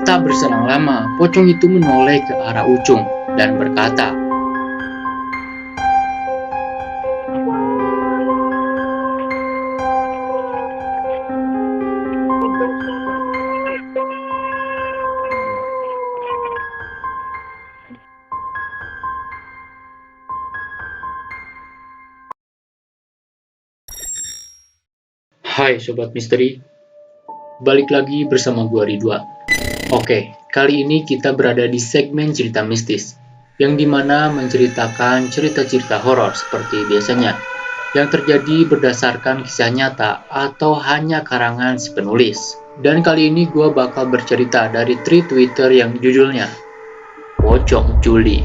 Tak berselang lama, pocong itu menoleh ke arah Ucung dan berkata, "Hai Sobat Misteri, balik lagi bersama gua Ridwan. Oke, kali ini kita berada di segmen cerita mistis, yang dimana menceritakan cerita-cerita horor seperti biasanya, yang terjadi berdasarkan kisah nyata atau hanya karangan si penulis. Dan kali ini gua bakal bercerita dari tweet Twitter yang judulnya Pocong Juli,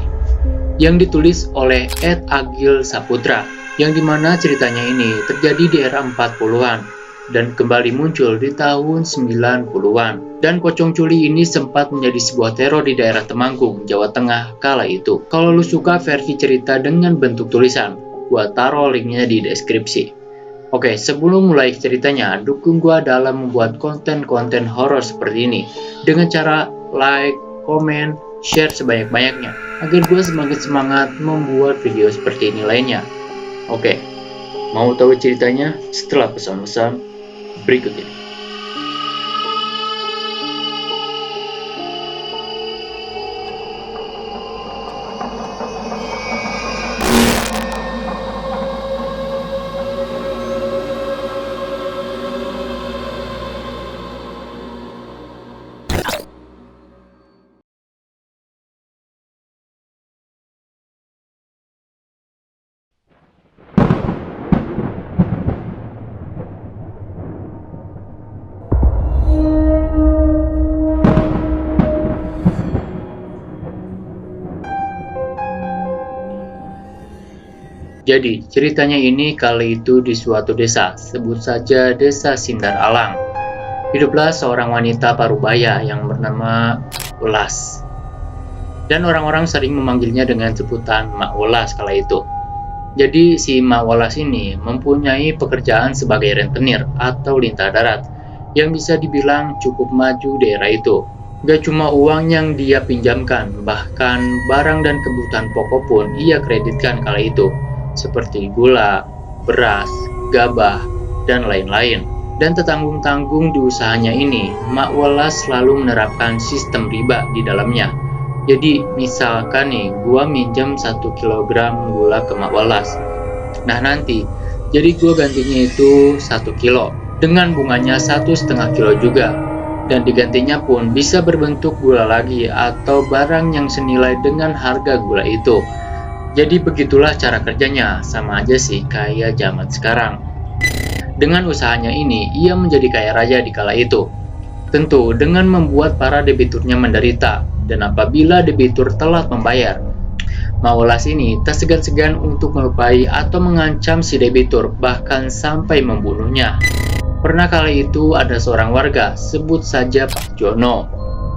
yang ditulis oleh @agilsaputra, yang dimana ceritanya ini terjadi di era 40-an dan kembali muncul di tahun 90-an. Dan pocong culi ini sempat menjadi sebuah teror di daerah Temanggung, Jawa Tengah kala itu. Kalau lu suka versi cerita dengan bentuk tulisan, gua taruh linknya di deskripsi. Oke, sebelum mulai ceritanya, dukung gua dalam membuat konten-konten horor seperti ini dengan cara like, komen, share sebanyak-banyaknya agar gue semakin semangat membuat video seperti ini lainnya. Oke, mau tahu ceritanya setelah pesan-pesan berikut ini. Jadi, ceritanya ini kali itu di suatu desa, sebut saja Desa Sindar Alang. Hiduplah seorang wanita parubaya yang bernama Ulas. Dan orang-orang sering memanggilnya dengan sebutan Mak Ulas kala itu. Jadi, si Mak Ulas ini mempunyai pekerjaan sebagai rentenir atau lintah darat, yang bisa dibilang cukup maju di era itu. Gak cuma uang yang dia pinjamkan, bahkan barang dan kebutuhan pokok pun ia kreditkan kala itu, seperti gula, beras, gabah, dan lain-lain. Dan tertanggung-tanggung di usahanya ini, Mak Welas selalu menerapkan sistem riba di dalamnya. Jadi, misalkan nih, gua minjem 1 kilogram gula ke Mak Welas. Nah nanti, jadi gua gantinya itu 1 kilo, dengan bunganya 1,5 kilo juga. Dan digantinya pun bisa berbentuk gula lagi atau barang yang senilai dengan harga gula itu. Jadi begitulah cara kerjanya, sama aja sih kayak zaman sekarang. Dengan usahanya ini, ia menjadi kaya raya di kala itu. Tentu dengan membuat para debiturnya menderita, dan apabila debitur telat membayar, Mak Welas ini tak segan-segan untuk melupai atau mengancam si debitur, bahkan sampai membunuhnya. Pernah kali itu ada seorang warga, sebut saja Pak Jono.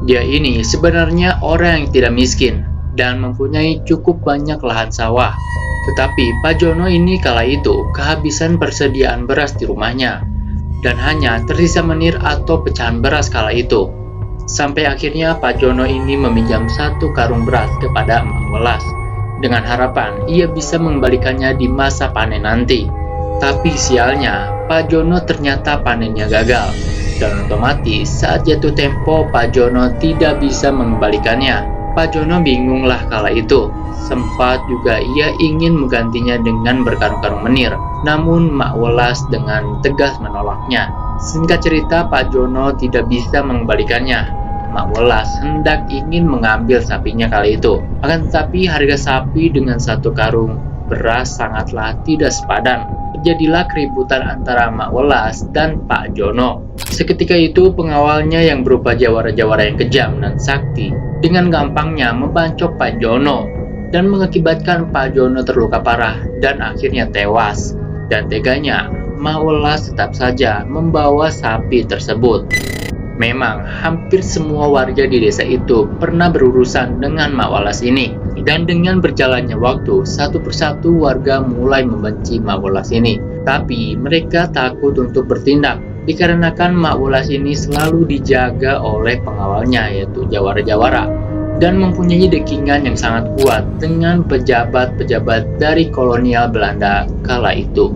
Dia ini sebenarnya orang yang tidak miskin dan mempunyai cukup banyak lahan sawah. Tetapi Pak Jono ini kala itu kehabisan persediaan beras di rumahnya, dan hanya tersisa menir atau pecahan beras kala itu. Sampai akhirnya Pak Jono ini meminjam 1 karung beras kepada Mak Welas, dengan harapan ia bisa mengembalikannya di masa panen nanti. Tapi sialnya, Pak Jono ternyata panennya gagal, dan otomatis saat jatuh tempo Pak Jono tidak bisa mengembalikannya. Pak Jono bingunglah kala itu. Sempat juga ia ingin menggantinya dengan berkarung-karung menir, namun Mak Welas dengan tegas menolaknya. Singkat cerita, Pak Jono tidak bisa mengembalikannya. Mak Welas hendak ingin mengambil sapinya kali itu. Akan tetapi harga sapi dengan 1 karung beras sangatlah tidak sepadan. Terjadilah keributan antara Mak Welas dan Pak Jono. Seketika itu pengawalnya yang berupa jawara-jawara yang kejam dan sakti dengan gampangnya membancok Pak Jono dan mengakibatkan Pak Jono terluka parah dan akhirnya tewas. Dan teganya, Mak Welas tetap saja membawa sapi tersebut. Memang hampir semua warga di desa itu pernah berurusan dengan Mak Welas ini. Dan dengan berjalannya waktu, satu persatu warga mulai membenci Mak Welas ini. Tapi mereka takut untuk bertindak dikarenakan Mak Wulas ini selalu dijaga oleh pengawalnya yaitu jawara-jawara dan mempunyai dekingan yang sangat kuat dengan pejabat-pejabat dari kolonial Belanda kala itu.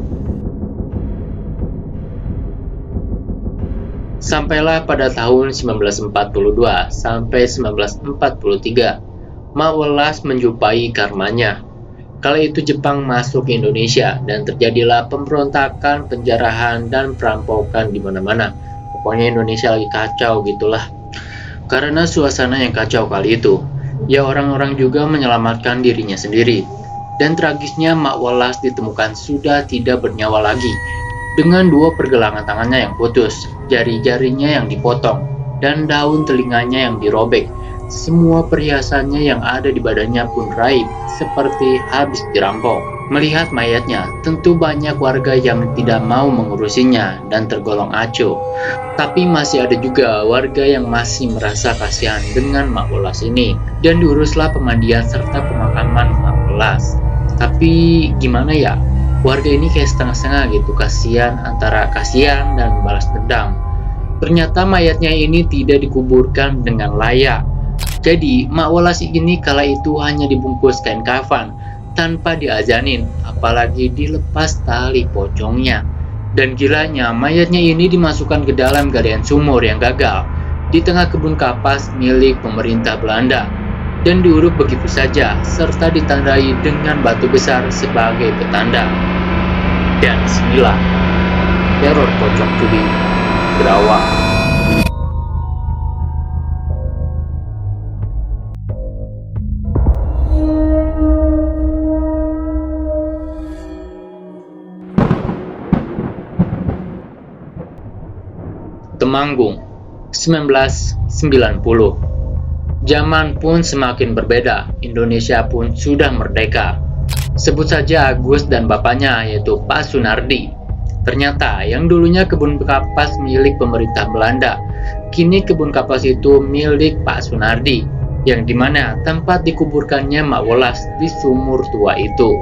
Sampailah pada tahun 1942 sampai 1943, Mak Wulas menjumpai karmanya. Kala itu Jepang masuk ke Indonesia dan terjadilah pemberontakan, penjarahan, dan perampokan di mana-mana. Pokoknya Indonesia lagi kacau gitulah. Karena suasana yang kacau kali itu, ya orang-orang juga menyelamatkan dirinya sendiri. Dan tragisnya Mak Wulas ditemukan sudah tidak bernyawa lagi, dengan dua pergelangan tangannya yang putus, jari-jarinya yang dipotong, dan daun telinganya yang dirobek. Semua perhiasannya yang ada di badannya pun raib, seperti habis dirampok. Melihat mayatnya, tentu banyak warga yang tidak mau mengurusinya dan tergolong acuh. Tapi masih ada juga warga yang masih merasa kasihan dengan Mak Wulas ini, dan diuruslah pemandian serta pemakaman Mak Wulas. Tapi gimana ya, warga ini kayak setengah-setengah gitu, kasihan antara kasihan dan balas dendam. Ternyata mayatnya ini tidak dikuburkan dengan layak. Jadi Mak Wulas ini kala itu hanya dibungkus kain kafan tanpa diazanin, apalagi dilepas tali pocongnya. Dan gilanya, mayatnya ini dimasukkan ke dalam galian sumur yang gagal di tengah kebun kapas milik pemerintah Belanda dan diuruk begitu saja serta ditandai dengan batu besar sebagai petanda. Dan disinilah teror pocong tuli berawal. Temanggung, 1990. Zaman pun semakin berbeda, Indonesia pun sudah merdeka. Sebut saja Agus dan bapaknya yaitu Pak Sunardi. Ternyata yang dulunya kebun kapas milik pemerintah Belanda, kini kebun kapas itu milik Pak Sunardi, yang dimana tempat dikuburkannya Mak Wulas di sumur tua itu.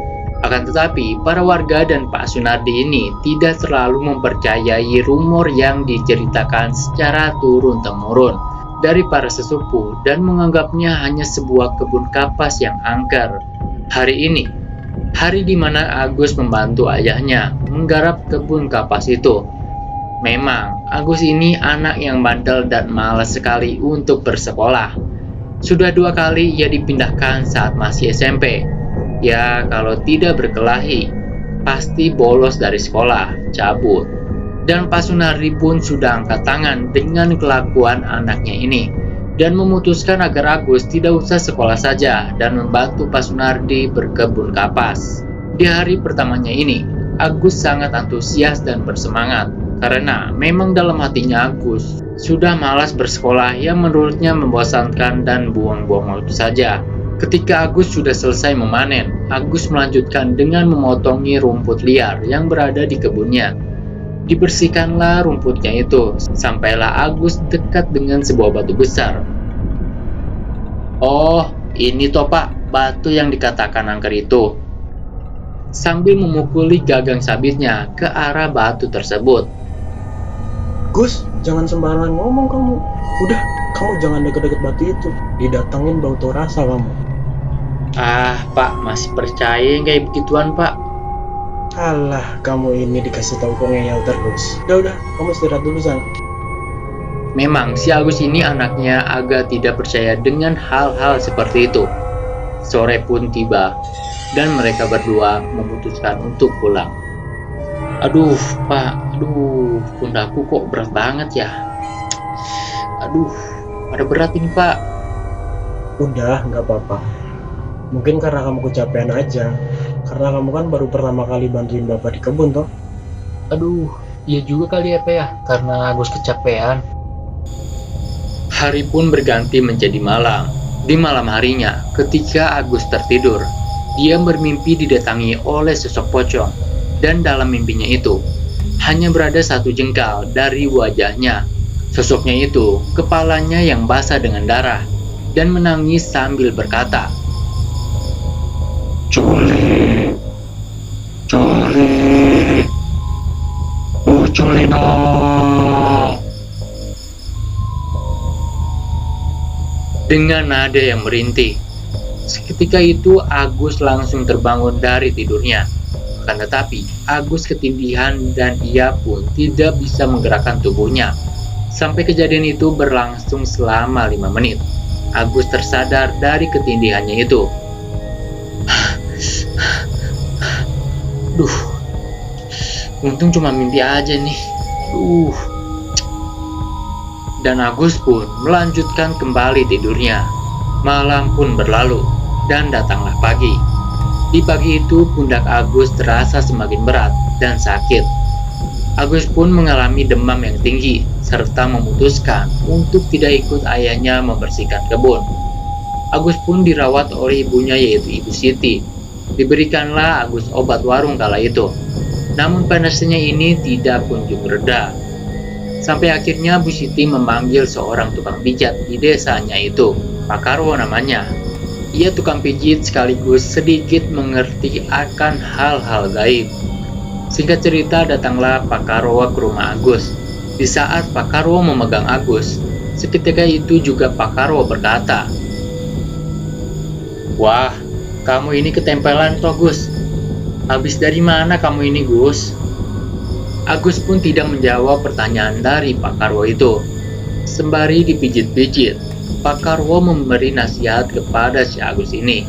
Akan tetapi, para warga dan Pak Sunardi ini tidak selalu mempercayai rumor yang diceritakan secara turun-temurun dari para sesepuh dan menganggapnya hanya sebuah kebun kapas yang angker. Hari ini, hari di mana Agus membantu ayahnya menggarap kebun kapas itu. Memang, Agus ini anak yang bandel dan malas sekali untuk bersekolah. Sudah 2 kali ia dipindahkan saat masih SMP. Ya, kalau tidak berkelahi, pasti bolos dari sekolah, cabut. Dan Pak Sunardi pun sudah angkat tangan dengan kelakuan anaknya ini dan memutuskan agar Agus tidak usah sekolah saja dan membantu Pak Sunardi berkebun kapas. Di hari pertamanya ini, Agus sangat antusias dan bersemangat karena memang dalam hatinya Agus sudah malas bersekolah yang menurutnya membosankan dan buang-buang waktu saja. Ketika Agus sudah selesai memanen, Agus melanjutkan dengan memotongi rumput liar yang berada di kebunnya. Dibersihkanlah rumputnya itu, sampailah Agus dekat dengan sebuah batu besar. Oh, ini toh Pak, batu yang dikatakan angker itu. Sambil memukuli gagang sabitnya ke arah batu tersebut. Gus, jangan sembarangan ngomong kamu. Udah, kamu jangan deket-deket batu itu. Didatengin bau tau rasa kamu. Ah, Pak, masih percaya kayak begituan, Pak? Alah, kamu ini dikasih tahu kok ngeyel terus. Udah, kamu istirahat dulu sana. Memang si Agus ini anaknya agak tidak percaya dengan hal-hal seperti itu. Sore pun tiba, dan mereka berdua memutuskan untuk pulang. Aduh, Pak, pundakku kok berat banget ya. Aduh, ada berat ini, Pak. Udah, nggak apa-apa. Mungkin karena kamu kecapean aja. Karena kamu kan baru pertama kali bantuin bapak di kebun toh. Aduh, iya juga kali ya Pak ya, karena Agus kecapean. Hari pun berganti menjadi malam. Di malam harinya, ketika Agus tertidur, dia bermimpi didatangi oleh sosok pocong. Dan dalam mimpinya itu, hanya berada 1 jengkal dari wajahnya. Sosoknya itu, kepalanya yang basah dengan darah, dan menangis sambil berkata, Culino. Dengan nada yang merintih. Seketika itu Agus langsung terbangun dari tidurnya. Akan tetapi Agus ketindihan dan ia pun tidak bisa menggerakkan tubuhnya. Sampai kejadian itu berlangsung selama 5 menit. Agus tersadar dari ketindihannya itu. Duh, untung cuma mimpi aja nih. Dan Agus pun melanjutkan kembali tidurnya. Malam pun berlalu dan datanglah pagi. Di pagi itu pundak Agus terasa semakin berat dan sakit. Agus pun mengalami demam yang tinggi serta memutuskan untuk tidak ikut ayahnya membersihkan kebun. Agus pun dirawat oleh ibunya yaitu Ibu Siti. Diberikanlah Agus obat warung kala itu. Namun panasnya ini tidak kunjung reda. Sampai akhirnya Bu Siti memanggil seorang tukang pijat di desanya itu, Pak Karwo namanya. Ia tukang pijit sekaligus sedikit mengerti akan hal-hal gaib. Singkat cerita, datanglah Pak Karwo ke rumah Agus. Di saat Pak Karwo memegang Agus, seketika itu juga Pak Karwo berkata, "Wah, kamu ini ketempelan toh Gus. Habis dari mana kamu ini Gus?" Agus pun tidak menjawab pertanyaan dari Pak Karwo itu. Sembari dipijit-pijit, Pak Karwo memberi nasihat kepada si Agus ini.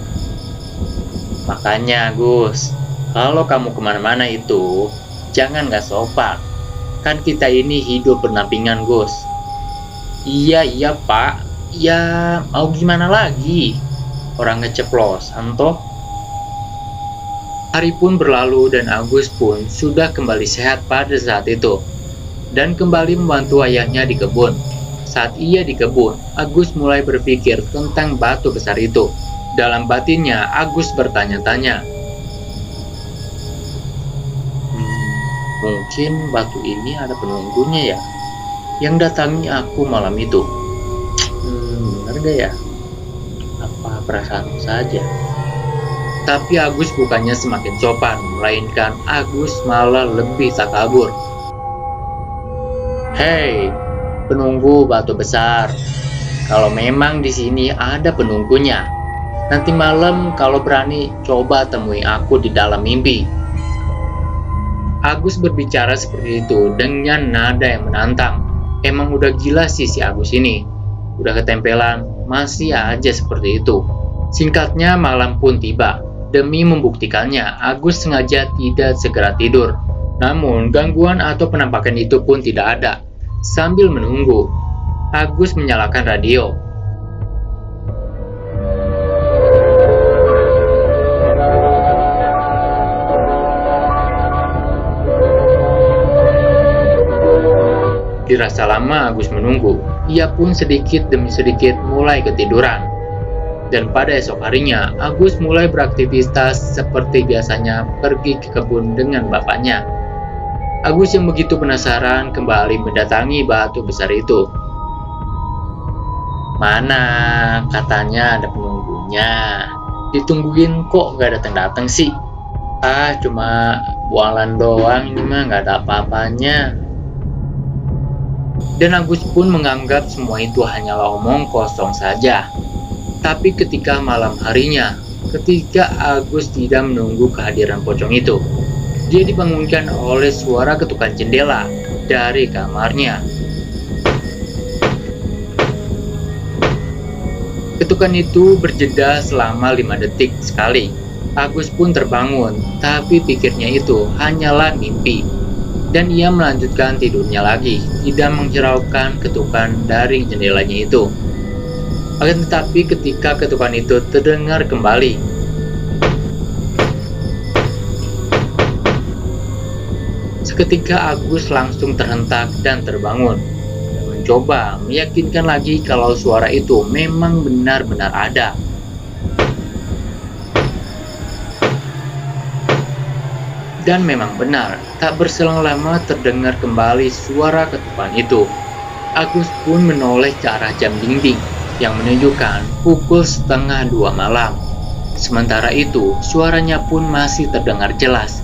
"Makanya Gus, kalau kamu kemana-mana itu, jangan gak sopan. Kan kita ini hidup berdampingan Gus." Iya Pak, ya mau gimana lagi? Orang ngeceplosan toh. Hari pun berlalu dan Agus pun sudah kembali sehat pada saat itu. Dan kembali membantu ayahnya di kebun. Saat ia di kebun, Agus mulai berpikir tentang batu besar itu. Dalam batinnya, Agus bertanya-tanya. Mungkin batu ini ada penunggunya ya, yang datangi aku malam itu. Benar gak ya? Apa perasaanku saja? Tapi Agus bukannya semakin sopan, melainkan Agus malah lebih takabur. "Hei, penunggu batu besar, kalau memang di sini ada penunggunya, nanti malam kalau berani coba temui aku di dalam mimpi." Agus berbicara seperti itu dengan nada yang menantang. Emang udah gila sih si Agus ini. Udah ketempelan, masih aja seperti itu. Singkatnya, malam pun tiba. Demi membuktikannya, Agus sengaja tidak segera tidur. Namun, gangguan atau penampakan itu pun tidak ada. Sambil menunggu, Agus menyalakan radio. Dirasa lama Agus menunggu, ia pun sedikit demi sedikit mulai ketiduran. Dan pada esok harinya, Agus mulai beraktivitas seperti biasanya pergi ke kebun dengan bapaknya. Agus yang begitu penasaran kembali mendatangi batu besar itu. "Mana? Katanya ada penunggunya. Ditungguin kok gak datang-datang sih? Cuma bualan doang ini mah gak ada apa-apanya." Dan Agus pun menganggap semua itu hanyalah omong kosong saja. Tapi ketika malam harinya, ketika Agus tidak menunggu kehadiran pocong itu, dia dibangunkan oleh suara ketukan jendela dari kamarnya. Ketukan itu berjeda selama 5 detik sekali. Agus pun terbangun, tapi pikirnya itu hanyalah mimpi. Dan ia melanjutkan tidurnya lagi, tidak menghiraukan ketukan dari jendelanya itu. Akan tetapi ketika ketukan itu terdengar kembali, seketika Agus langsung terhentak dan terbangun, dan mencoba meyakinkan lagi kalau suara itu memang benar-benar ada. Dan memang benar, tak berselang lama terdengar kembali suara ketukan itu. Agus pun menoleh ke arah jam dinding yang menunjukkan pukul 1:30 malam. Sementara itu, suaranya pun masih terdengar jelas.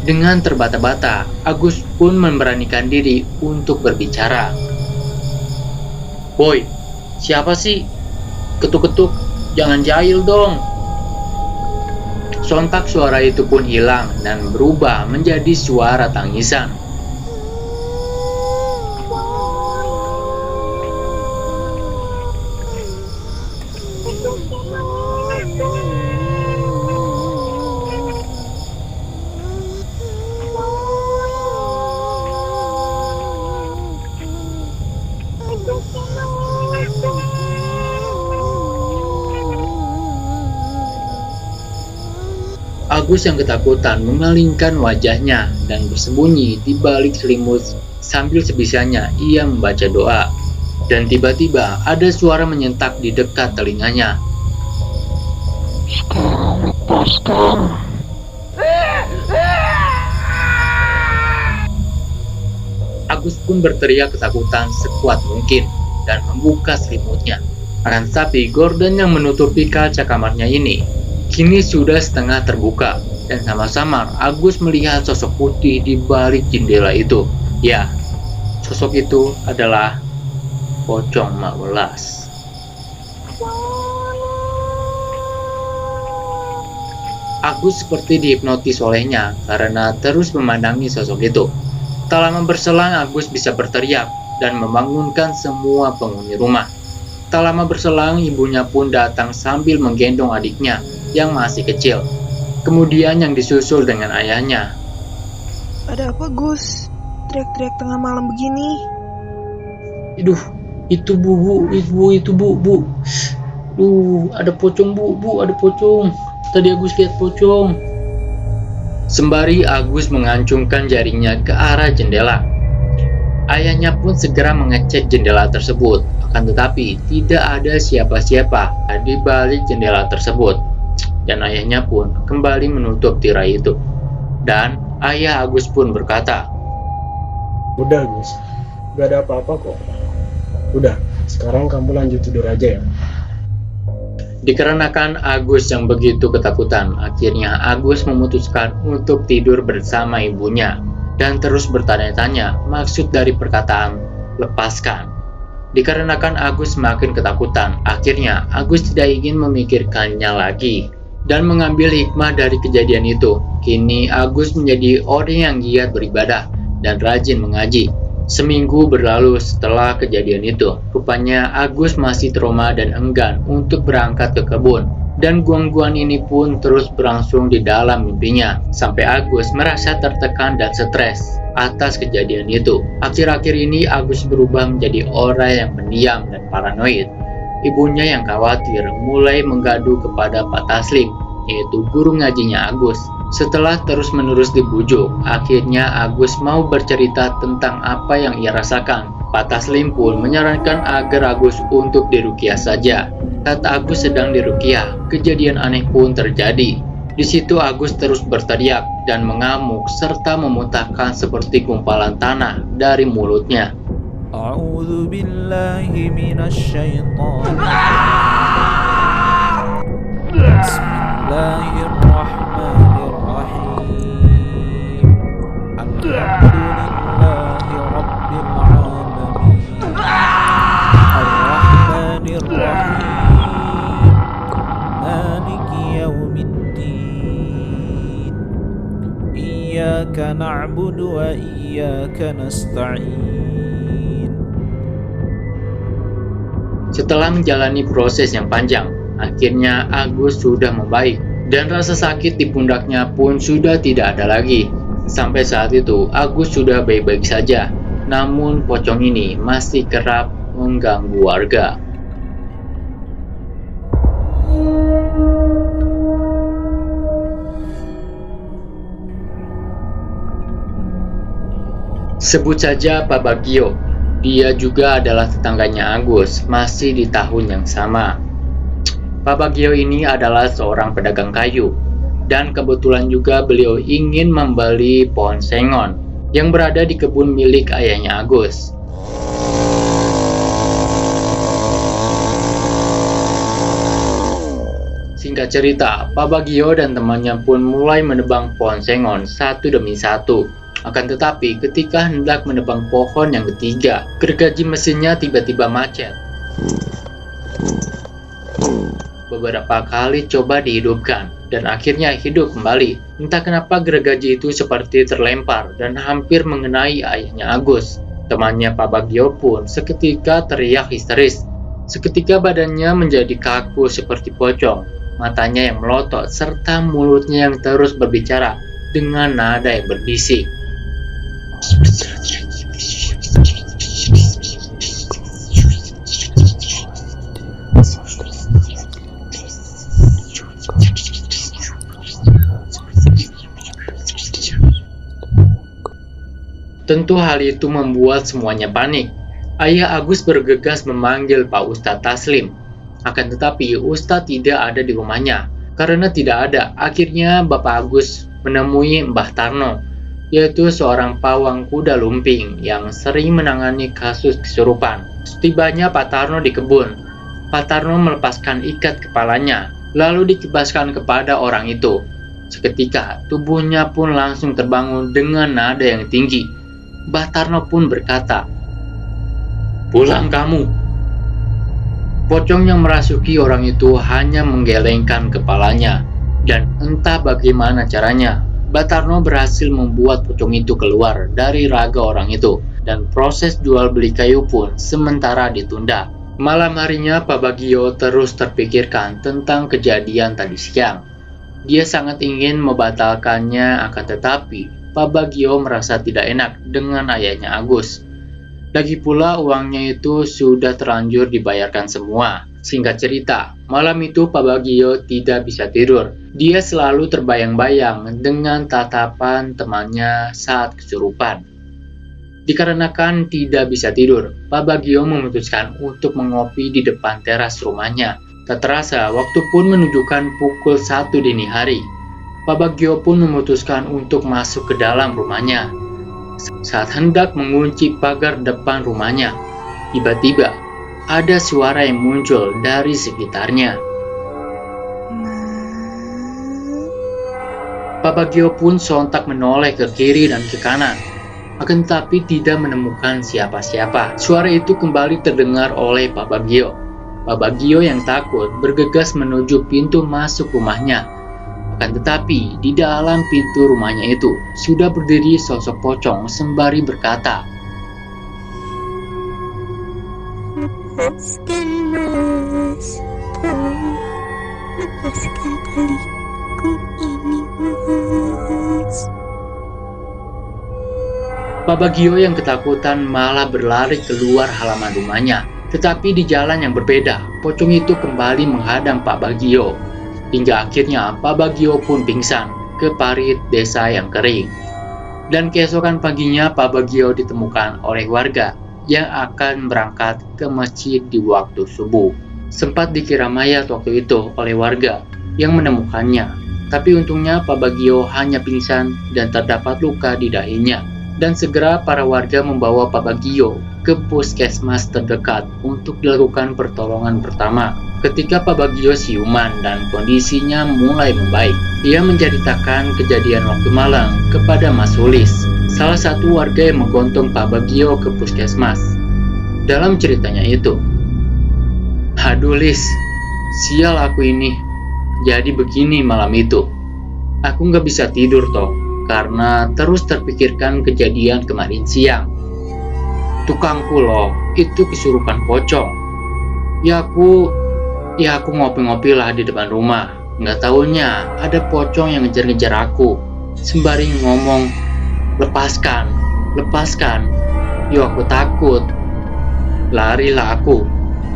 Dengan terbata-bata, Agus pun memberanikan diri untuk berbicara. "Boy, siapa sih? Ketuk-ketuk, jangan jahil dong." Sontak suara itu pun hilang dan berubah menjadi suara tangisan. Agus yang ketakutan memalingkan wajahnya dan bersembunyi di balik selimut sambil sebisanya ia membaca doa. Dan tiba-tiba ada suara menyentak di dekat telinganya. "Sekarang lepaskan." Agus pun berteriak ketakutan sekuat mungkin dan membuka selimutnya. Akan tetapi gorden yang menutupi kaca kamarnya ini kini sudah setengah terbuka, dan sama-sama Agus melihat sosok putih di balik jendela itu. Ya, sosok itu adalah pocong Mak Welas. Agus seperti dihipnotis olehnya karena terus memandangi sosok itu. Tak lama berselang Agus bisa berteriak dan membangunkan semua penghuni rumah. Tak lama berselang ibunya pun datang sambil menggendong adiknya yang masih kecil. Kemudian yang disusul dengan ayahnya. "Ada apa, Gus? Teriak-teriak tengah malam begini?" "Aduh, itu bu. Ada pocong bu, ada pocong. Tadi Agus lihat pocong." Sembari Agus mengancungkan jarinya ke arah jendela. Ayahnya pun segera mengecek jendela tersebut, akan tetapi tidak ada siapa-siapa di balik jendela tersebut. Dan ayahnya pun kembali menutup tirai itu. Dan ayah Agus pun berkata, Udah Gus, gak ada apa-apa kok. Udah, sekarang kamu lanjut tidur aja ya. Dikarenakan Agus yang begitu ketakutan, akhirnya Agus memutuskan untuk tidur bersama ibunya dan terus bertanya-tanya maksud dari perkataan lepaskan. Dikarenakan Agus semakin ketakutan, akhirnya Agus tidak ingin memikirkannya lagi dan mengambil hikmah dari kejadian itu. Kini Agus menjadi orang yang giat beribadah dan rajin mengaji. Seminggu berlalu setelah kejadian itu, rupanya Agus masih trauma dan enggan untuk berangkat ke kebun. Dan gangguan ini pun terus berlangsung di dalam mimpinya, sampai Agus merasa tertekan dan stres atas kejadian itu. Akhir-akhir ini Agus berubah menjadi orang yang pendiam dan paranoid. Ibunya yang khawatir mulai menggaduh kepada Pak Taslim, yaitu guru ngajinya Agus. Setelah terus-menerus dibujuk, akhirnya Agus mau bercerita tentang apa yang ia rasakan. Pak Taslim pun menyarankan agar Agus untuk diruqyah saja. Saat Agus sedang diruqyah, kejadian aneh pun terjadi. Di situ Agus terus berteriak dan mengamuk serta memuntahkan seperti gumpalan tanah dari mulutnya. أعوذ بالله من الشيطان بسم الله الرحمن الرحيم الحمد لله رب العالمين الرحمن الرحيم مالك يوم الدين إياك نعبد وإياك نستعين. Setelah menjalani proses yang panjang, akhirnya Agus sudah membaik dan rasa sakit di pundaknya pun sudah tidak ada lagi. Sampai saat itu Agus sudah baik-baik saja, namun pocong ini masih kerap mengganggu warga. Sebut saja Pak Bagio. Dia juga adalah tetangganya Agus, masih di tahun yang sama. Pak Bagio ini adalah seorang pedagang kayu, dan kebetulan juga beliau ingin membeli pohon sengon yang berada di kebun milik ayahnya Agus. Singkat Singkat cerita, Pak Bagio dan temannya pun mulai menebang pohon sengon satu demi satu. Akan tetapi, ketika hendak menebang pohon yang ketiga, gergaji mesinnya tiba-tiba macet. Beberapa kali coba dihidupkan, dan akhirnya hidup kembali. Entah kenapa gergaji itu seperti terlempar dan hampir mengenai ayahnya Agus. Temannya Pak Bagio pun seketika teriak histeris. Seketika badannya menjadi kaku seperti pocong, matanya yang melotot, serta mulutnya yang terus berbicara dengan nada yang berbisik. Tentu hal itu membuat semuanya panik. Ayah Agus bergegas memanggil Pak Ustadz Taslim. Akan tetapi Ustadz tidak ada di rumahnya. Karena tidak ada, akhirnya Bapak Agus menemui Mbah Tarno, yaitu seorang pawang kuda lumping yang sering menangani kasus kesurupan. Setibanya Pak Tarno di kebun, Pak Tarno melepaskan ikat kepalanya, lalu dikibaskan kepada orang itu. Seketika, tubuhnya pun langsung terbangun dengan nada yang tinggi. Mbah Tarno pun berkata, "Pulang kamu." Pocong yang merasuki orang itu hanya menggelengkan kepalanya, dan entah bagaimana caranya, Mbah Tarno berhasil membuat pocong itu keluar dari raga orang itu, dan proses jual beli kayu pun sementara ditunda. Malam harinya Pak Bagio terus terpikirkan tentang kejadian tadi siang. Dia sangat ingin membatalkannya, akan tetapi Pak Bagio merasa tidak enak dengan ayahnya Agus. Lagi pula uangnya itu sudah terlanjur dibayarkan semua. Singkat cerita, malam itu Pak Bagio tidak bisa tidur. Dia selalu terbayang-bayang dengan tatapan temannya saat kesurupan. Dikarenakan tidak bisa tidur, Pak Bagio memutuskan untuk mengopi di depan teras rumahnya. Tak terasa, waktu pun menunjukkan pukul 1 dini hari. Pak Bagio pun memutuskan untuk masuk ke dalam rumahnya. Saat hendak mengunci pagar depan rumahnya, tiba-tiba ada suara yang muncul dari sekitarnya. Pak Bagio pun sontak menoleh ke kiri dan ke kanan, akan tetapi tidak menemukan siapa-siapa. Suara itu kembali terdengar oleh Pak Bagio. Pak Bagio yang takut bergegas menuju pintu masuk rumahnya. Akan tetapi, di dalam pintu rumahnya itu sudah berdiri sosok pocong sembari berkata, "Lepaskan Mas, tolong lepaskan taliku ini Mas." Pak Bagio yang ketakutan malah berlari keluar halaman rumahnya. Tetapi di jalan yang berbeda, pocong itu kembali menghadang Pak Bagio. Hingga akhirnya Pak Bagio pun pingsan ke parit desa yang kering. Dan keesokan paginya Pak Bagio ditemukan oleh warga yang akan berangkat ke masjid di waktu subuh. Sempat dikira mayat waktu itu oleh warga yang menemukannya. Tapi untungnya Pak Bagio hanya pingsan dan terdapat luka di dahinya. Dan segera para warga membawa Pak Bagio ke puskesmas terdekat untuk dilakukan pertolongan pertama. Ketika Pak Bagio siuman dan kondisinya mulai membaik, ia menceritakan kejadian waktu malam kepada Mas Sulis, salah satu warga yang menggontung Pak Bagio ke puskesmas. Dalam ceritanya itu, "Aduh Lis, sial aku ini. Jadi begini malam itu. Aku nggak bisa tidur toh, karena terus terpikirkan kejadian kemarin siang. Tukangku loh, itu kesurupan pocong. Ya aku ngopi-ngopi lah di depan rumah. Nggak taunya ada pocong yang ngejar-ngejar aku. Sembari ngomong, lepaskan. Yo aku takut. Larilah aku.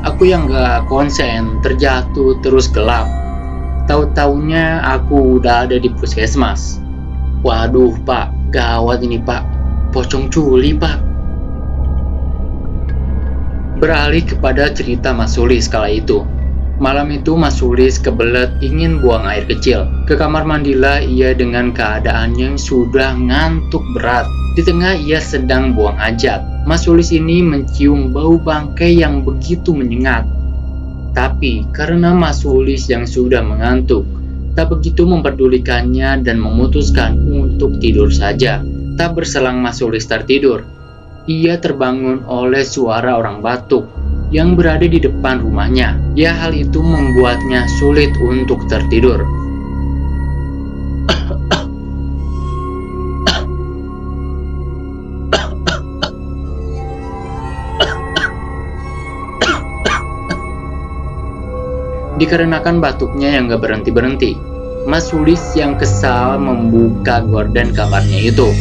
Aku yang nggak konsen, terjatuh terus gelap. Tahu-taunya aku udah ada di puskesmas. Waduh Pak, gawat ini Pak. Pocong culi Pak." Beralih kepada cerita Mas Sulis kala itu. Malam itu Mas Sulis kebelet ingin buang air kecil. Ke kamar mandilah ia dengan keadaan yang sudah ngantuk berat. Di tengah ia sedang buang hajat, Mas Sulis ini mencium bau bangkai yang begitu menyengat. Tapi karena Mas Sulis yang sudah mengantuk, tak begitu memperdulikannya dan memutuskan untuk tidur saja. Tak berselang Mas Sulis tertidur, ia terbangun oleh suara orang batuk yang berada di depan rumahnya. Ya, hal itu membuatnya sulit untuk tertidur. Dikarenakan batuknya yang gak berhenti-berhenti, Mas Sulis yang kesal membuka gorden kamarnya itu.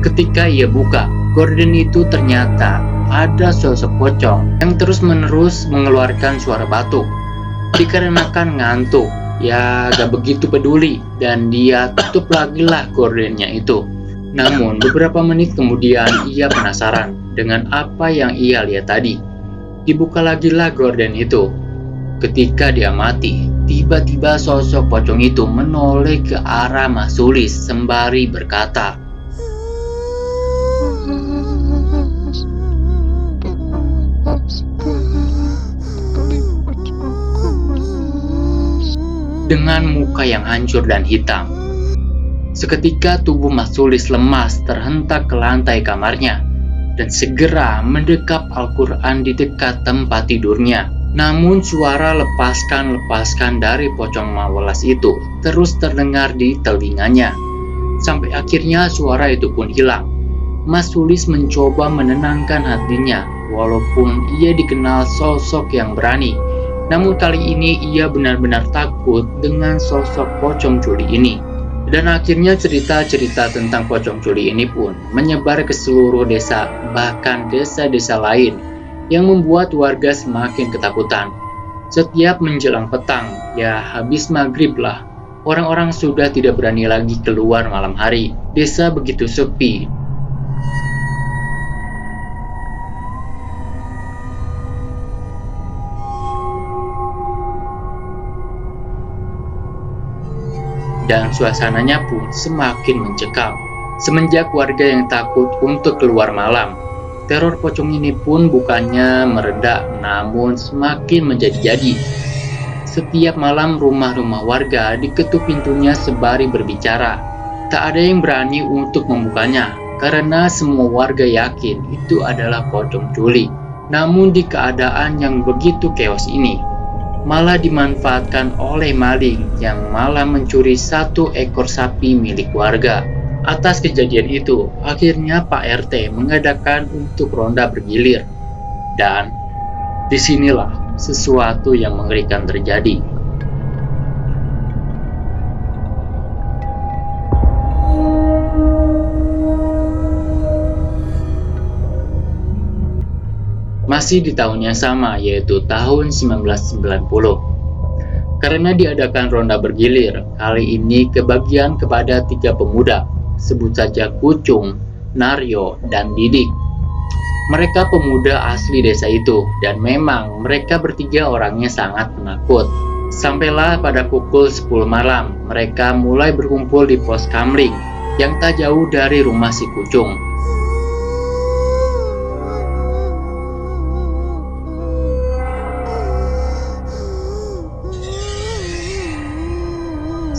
Ketika ia buka, gorden itu ternyata ada sosok pocong yang terus-menerus mengeluarkan suara batuk. Dikarenakan ngantuk, ya gak begitu peduli dan dia tutup lagi lah gordennya itu. Namun beberapa menit kemudian ia penasaran dengan apa yang ia lihat tadi. Dibuka lagi lah gorden itu. Ketika diamati, tiba-tiba sosok pocong itu menoleh ke arah Mas Sulis sembari berkata, dengan muka yang hancur dan hitam. Seketika tubuh Mas Sulis lemas terhentak ke lantai kamarnya dan segera mendekap Al-Quran di dekat tempat tidurnya. Namun suara lepaskan dari pocong mawelas itu terus terdengar di telinganya. Sampai akhirnya suara itu pun hilang. Mas Sulis mencoba menenangkan hatinya walaupun ia dikenal sosok yang berani. Namun kali ini ia benar-benar takut dengan sosok pocong culi ini. Dan akhirnya cerita-cerita tentang pocong culi ini pun menyebar ke seluruh desa, bahkan desa-desa lain, yang membuat warga semakin ketakutan. Setiap menjelang petang, ya habis maghrib lah, orang-orang sudah tidak berani lagi keluar malam hari. Desa begitu sepi. Dan suasananya pun semakin mencekam. Semenjak warga yang takut untuk keluar malam, teror pocong ini pun bukannya mereda, namun semakin menjadi-jadi. Setiap malam rumah-rumah warga diketuk pintunya sembari berbicara. Tak ada yang berani untuk membukanya, karena semua warga yakin itu adalah pocong culi. Namun di keadaan yang begitu chaos ini, malah dimanfaatkan oleh maling yang malah mencuri 1 ekor sapi milik warga. Atas kejadian itu, akhirnya Pak RT mengadakan untuk ronda bergilir. Dan disinilah sesuatu yang mengerikan terjadi. Masih di tahun yang sama, yaitu tahun 1990. Karena diadakan ronda bergilir, kali ini kebagian kepada 3 pemuda, sebut saja Kucung, Naryo, dan Didik. Mereka pemuda asli desa itu, dan memang mereka bertiga orangnya sangat penakut. Sampailah pada pukul 10 malam, mereka mulai berkumpul di pos kamling yang tak jauh dari rumah si Kucung.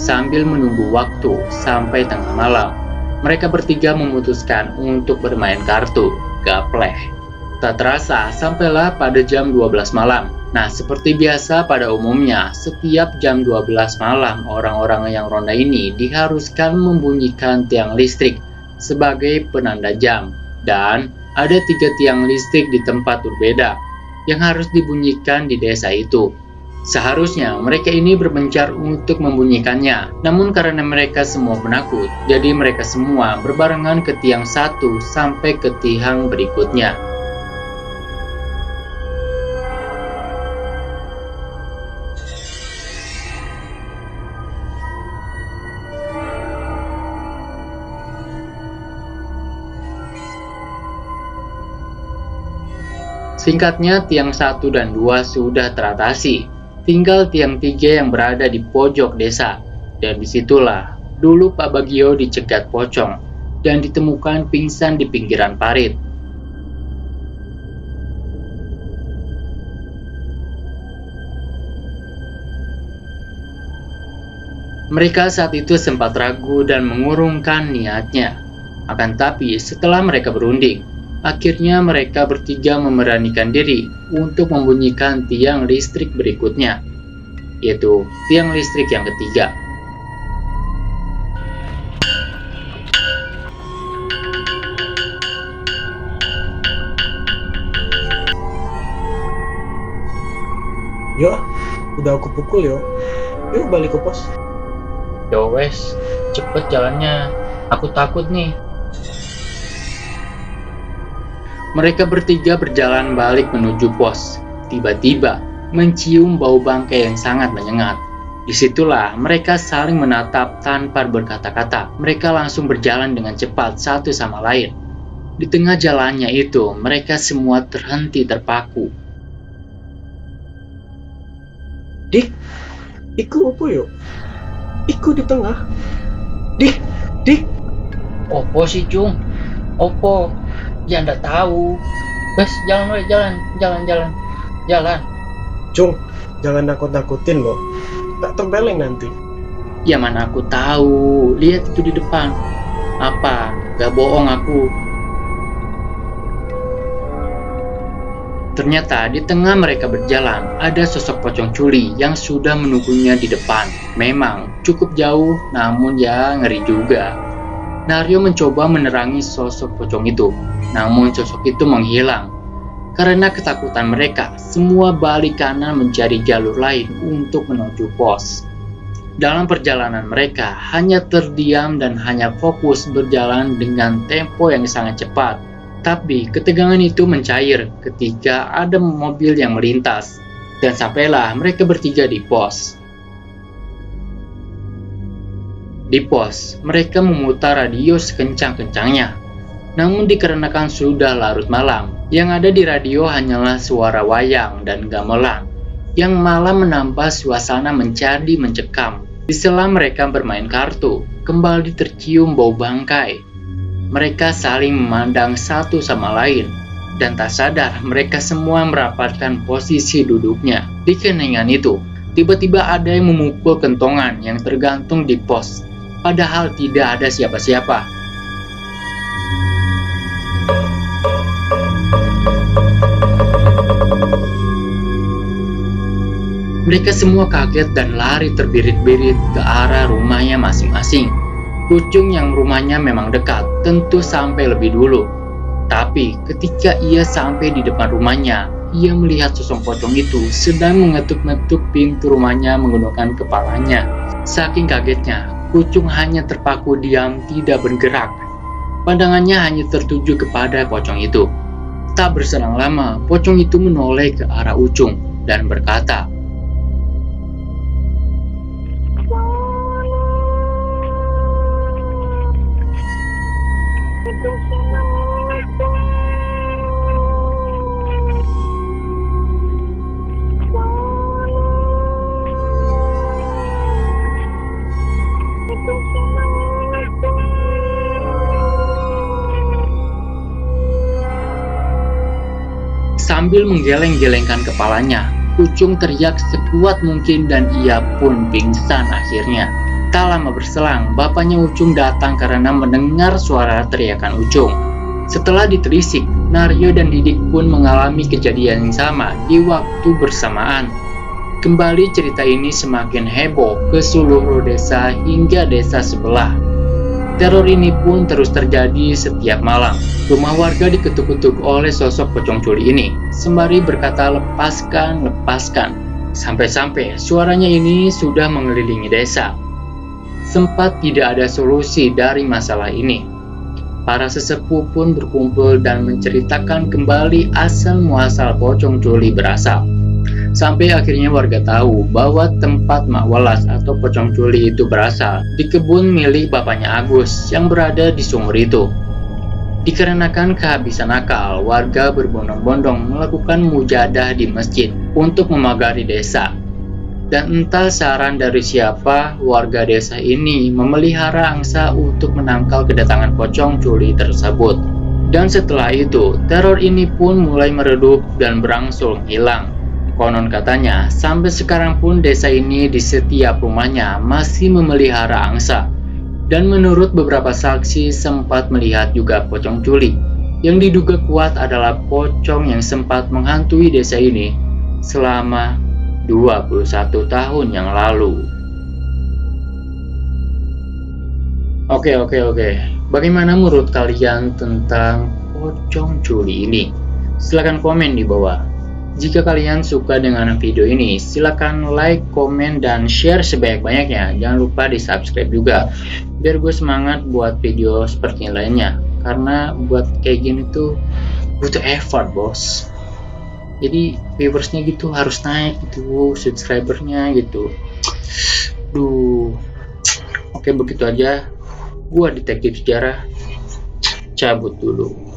Sambil menunggu waktu sampai tengah malam, mereka bertiga memutuskan untuk bermain kartu, gapleh. Tak terasa, sampailah pada jam 12 malam. Nah, seperti biasa pada umumnya, setiap jam 12 malam, orang-orang yang ronda ini diharuskan membunyikan tiang listrik sebagai penanda jam. Dan ada 3 tiang listrik di tempat berbeda yang harus dibunyikan di desa itu. Seharusnya mereka ini berpencar untuk membunyikannya, namun karena mereka semua penakut, jadi mereka semua berbarengan ke tiang 1 sampai ke tiang berikutnya. Singkatnya, tiang 1 dan 2 sudah teratasi. Tinggal tiang 3 yang berada di pojok desa. Dan disitulah dulu Pak Bagio dicegat pocong dan ditemukan pingsan di pinggiran parit. Mereka saat itu sempat ragu dan mengurungkan niatnya. Akan tapi setelah mereka berunding, akhirnya mereka bertiga memberanikan diri untuk membunyikan tiang listrik berikutnya, yaitu tiang listrik yang ketiga. Yo, udah aku pukul yo. Yuk balik ke pos. Yo wes, cepet jalannya. Aku takut nih. Mereka bertiga berjalan balik menuju pos. Tiba-tiba mencium bau bangkai yang sangat menyengat. Disitulah mereka saling menatap tanpa berkata-kata. Mereka langsung berjalan dengan cepat satu sama lain. Di tengah jalannya itu, mereka semua terhenti terpaku. Dik, iku apa yo? Iku di tengah. Dik. Opo sih Cung? Opo? Ya ndak tahu. Bes, jalan. Cung, jangan nakut-nakutin loh. Tak tempeleng nanti. Ya mana aku tahu. Lihat itu di depan. Apa? Gak bohong aku. Ternyata di tengah mereka berjalan, ada sosok pocong culi yang sudah menunggunya di depan. Memang cukup jauh, namun ya ngeri juga. Naryo mencoba menerangi sosok pocong itu, namun sosok itu menghilang. Karena ketakutan mereka, semua balik kanan mencari jalur lain untuk menuju pos. Dalam perjalanan mereka hanya terdiam dan hanya fokus berjalan dengan tempo yang sangat cepat. Tapi ketegangan itu mencair ketika ada mobil yang melintas, dan sampailah mereka bertiga di pos. Di pos, mereka memutar radio sekencang-kencangnya. Namun dikarenakan sudah larut malam, yang ada di radio hanyalah suara wayang dan gamelan, yang malah menambah suasana menjadi mencekam. Di sela mereka bermain kartu, kembali tercium bau bangkai. Mereka saling memandang satu sama lain, dan tak sadar mereka semua merapatkan posisi duduknya. Di keheningan itu, tiba-tiba ada yang memukul kentongan yang tergantung di pos, padahal tidak ada siapa-siapa. Mereka semua kaget dan lari terbirit-birit ke arah rumahnya masing-masing. Kucung yang rumahnya memang dekat, tentu sampai lebih dulu. Tapi ketika ia sampai di depan rumahnya, ia melihat sosok pocong itu sedang mengetuk-ngetuk pintu rumahnya menggunakan kepalanya. Saking kagetnya, Kucung hanya terpaku diam tidak bergerak. Pandangannya hanya tertuju kepada pocong itu. Tak berselang lama, pocong itu menoleh ke arah Ucung dan berkata, sambil menggeleng-gelengkan kepalanya. Ucung teriak sekuat mungkin dan ia pun pingsan akhirnya. Tak lama berselang, bapaknya Ucung datang karena mendengar suara teriakan Ucung. Setelah ditelisik, Naryo dan Didik pun mengalami kejadian yang sama di waktu bersamaan. Kembali cerita ini semakin heboh ke seluruh desa hingga desa sebelah. Teror ini pun terus terjadi setiap malam. Rumah warga diketuk-ketuk oleh sosok pocong culi ini, sembari berkata lepaskan, lepaskan. Sampai-sampai suaranya ini sudah mengelilingi desa. Sempat tidak ada solusi dari masalah ini. Para sesepuh pun berkumpul dan menceritakan kembali asal-muasal pocong culi berasal. Sampai akhirnya warga tahu bahwa tempat Mak Welas atau pocong culi itu berasal di kebun milik bapaknya Agus yang berada di sumur itu. Dikarenakan kehabisan akal, warga berbondong-bondong melakukan mujadah di masjid untuk memagari desa. Dan entah saran dari siapa, warga desa ini memelihara angsa untuk menangkal kedatangan pocong culi tersebut. Dan setelah itu, teror ini pun mulai meredup dan berangsur hilang. Konon katanya, sampai sekarang pun desa ini di setiap rumahnya masih memelihara angsa. Dan menurut beberapa saksi sempat melihat juga pocong culik, yang diduga kuat adalah pocong yang sempat menghantui desa ini selama 21 tahun yang lalu. Oke. Bagaimana menurut kalian tentang pocong culik ini? Silahkan komen di bawah. Jika kalian suka dengan video ini, silahkan like, komen, dan share sebanyak-banyaknya. Jangan lupa di subscribe juga, biar gue semangat buat video seperti yang lainnya. Karena buat kayak gini tuh butuh effort, bos. Jadi viewersnya gitu harus naik gitu, subscribernya gitu. Oke, begitu aja. Gua detektif sejarah cabut dulu.